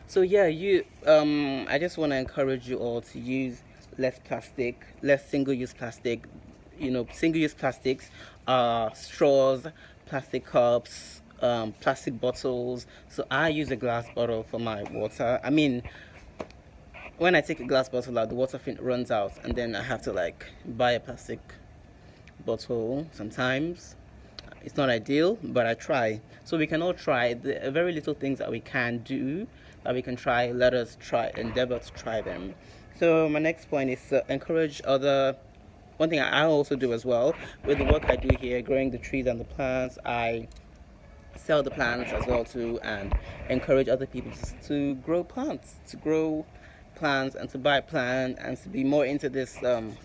So yeah, I just want to encourage you all to use less plastic, less single-use plastic. Single-use plastics are straws, plastic cups, plastic bottles. So I use a glass bottle for my water. I mean, when I take a glass bottle out, the water runs out, and then I have to like buy a plastic bottle sometimes. It's not ideal, but I try. So we can all try the very little things that we can do, that we can try. Let us try, endeavor to try them. So my next point is to encourage other. One thing I also do as well with the work I do here, growing the trees and the plants. I sell the plants as well too, and encourage other people to grow plants, and to buy plants, and to be more into this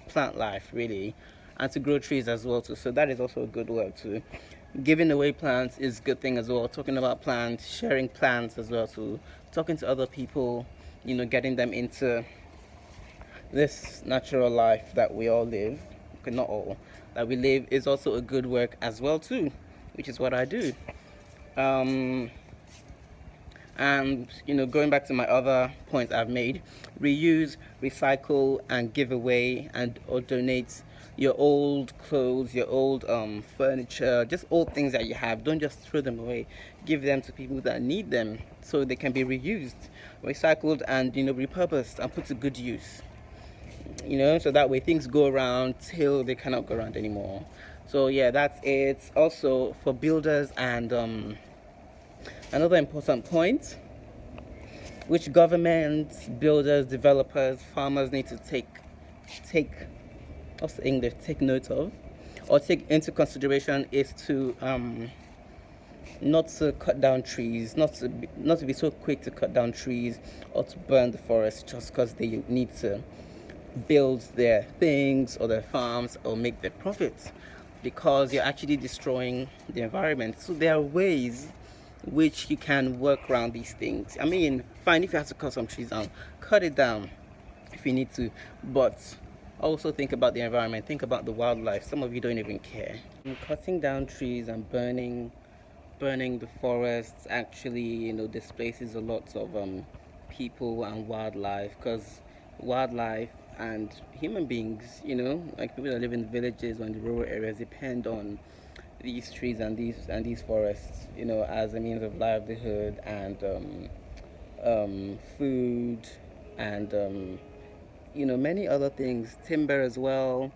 plant life really, and to grow trees as well too. So that is also a good work too. Giving away plants is a good thing as well. Talking about plants, sharing plants as well too. Talking to other people, getting them into this natural life that we all live. Okay, not all that we live is also a good work as well too, which is what I do. um and going back to my other points I've made, reuse, recycle, and give away and or donate your old clothes, your old furniture, just old things that you have. Don't just throw them away. Give them to people that need them so they can be reused, recycled, and repurposed and put to good use. So that way things go around till they cannot go around anymore. So yeah, that's it. Also for builders, and another important point which governments, builders, developers, farmers need to take what's the English, take note of, or take into consideration, is to not to cut down trees, not to be so quick to cut down trees or to burn the forest just because they need to build their things or their farms or make their profits, because you're actually destroying the environment. So there are ways which you can work around these things. I mean, fine, if you have to cut some trees down, cut it down if you need to, but also think about the environment, think about the wildlife. Some of you don't even care. Cutting down trees and burning the forests actually displaces a lot of people and wildlife, because wildlife and human beings, like people that live in villages or in the rural areas, depend on these trees and these forests, as a means of livelihood and food, and many other things, timber as well,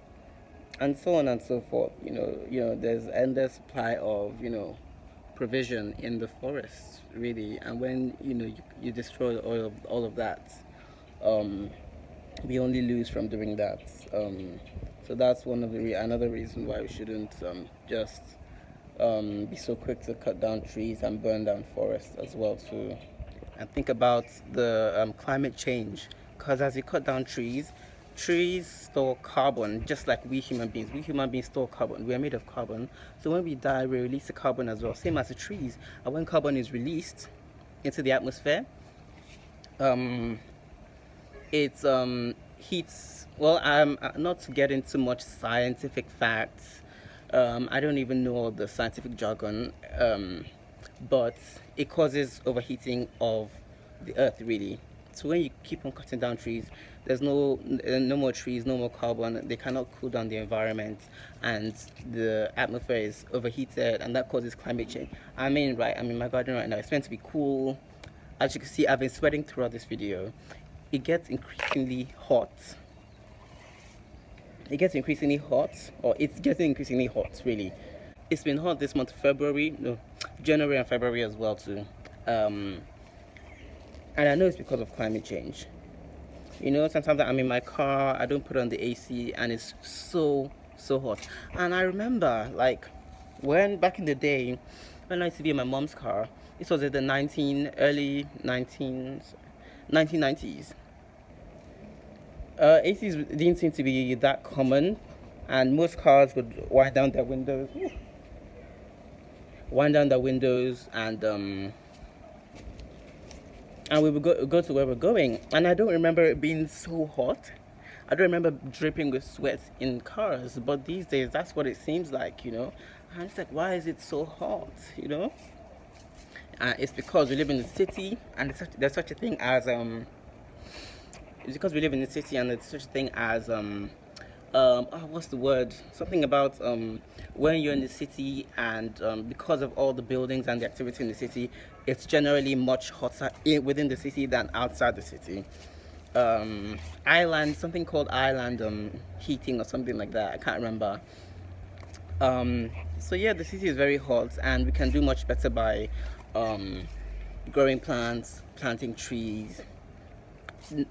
and so on and so forth. There's endless supply of provision in the forest really, and when you destroy all of that, um, we only lose from doing that. So that's one of another reason why we shouldn't just be so quick to cut down trees and burn down forests as well too. And think about the climate change, because as you cut down trees store carbon, just like we human beings. We human beings store carbon. We are made of carbon. So when we die, we release the carbon as well, same as the trees. And when carbon is released into the atmosphere, um, it heats. Well, I'm not to get into much scientific facts. I don't even know all the scientific jargon, but it causes overheating of the earth really. So when you keep on cutting down trees, there's no more trees, no more carbon. They cannot cool down the environment, and the atmosphere is overheated, and that causes climate change. I mean, right? I'm in my garden right now. It's meant to be cool. As you can see, I've been sweating throughout this video. It gets increasingly hot. It's getting increasingly hot, really. It's been hot this month, February, no, January and February as well too. And I know it's because of climate change. Sometimes I'm in my car, I don't put on the AC, and it's so hot. And I remember, like, when back in the day, when I used to be in my mom's car, this was in the early 1990s. ACs didn't seem to be that common, and most cars would wind down their windows, and we would go to where we're going. And I don't remember it being so hot. I don't remember dripping with sweat in cars, but these days that's what it seems like. And it's like, why is it so hot? It's because we live in the city, and there's such a thing as it's because we live in the city, and there's such a thing as oh, what's the word? Something about when you're in the city, and because of all the buildings and the activity in the city, it's generally much hotter within the city than outside the city. Island, something called island heating or something like that. I can't remember. So yeah, the city is very hot, and we can do much better by um, growing plants, planting trees,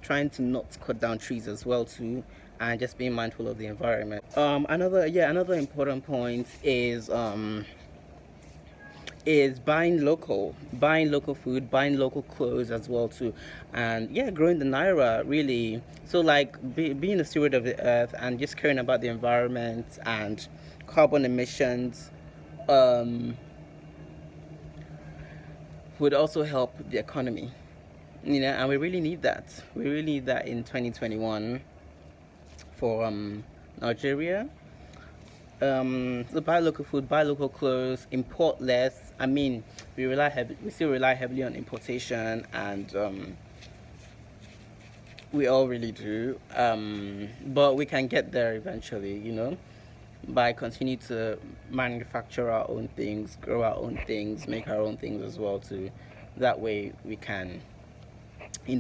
trying to not cut down trees as well too, and just being mindful of the environment. Another important point is buying local food, buying local clothes as well too, and yeah, growing the naira really. So like being a steward of the earth and just caring about the environment and carbon emissions um, would also help the economy, and we really need that. We really need that in 2021 for Nigeria. So buy local food, buy local clothes, import less. I mean, we still rely heavily on importation, and we all really do. But we can get there eventually, by continuing to manufacture our own things, grow our own things, make our own things as well too. That way we can,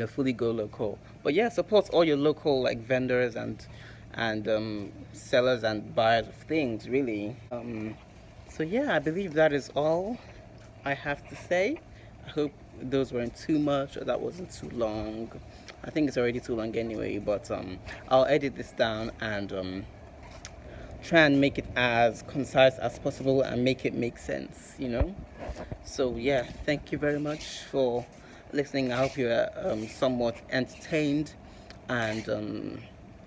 fully go local. But yeah, support all your local like vendors and sellers and buyers of things really. So yeah, I believe that is all I have to say. I hope those weren't too much or that wasn't too long. I think it's already too long anyway, but I'll edit this down and try and make it as concise as possible and make it make sense. So yeah, thank you very much for listening. I hope you're somewhat entertained and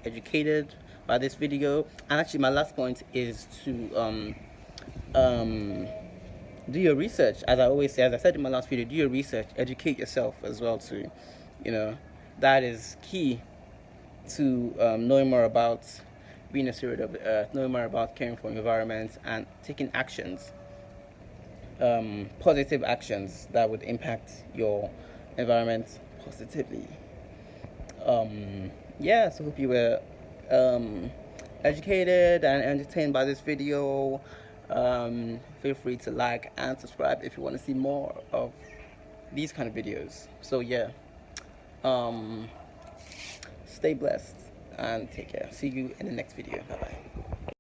educated by this video. And actually, my last point is to do your research. As I always say, as I said in my last video, do your research, educate yourself as well too. That is key to knowing more about being a steward of the earth, knowing more about caring for environment and taking actions, positive actions that would impact your environment positively. Yeah, so hope you were educated and entertained by this video. Feel free to like and subscribe if you want to see more of these kind of videos. So yeah, stay blessed and take care. See you in the next video. Bye bye.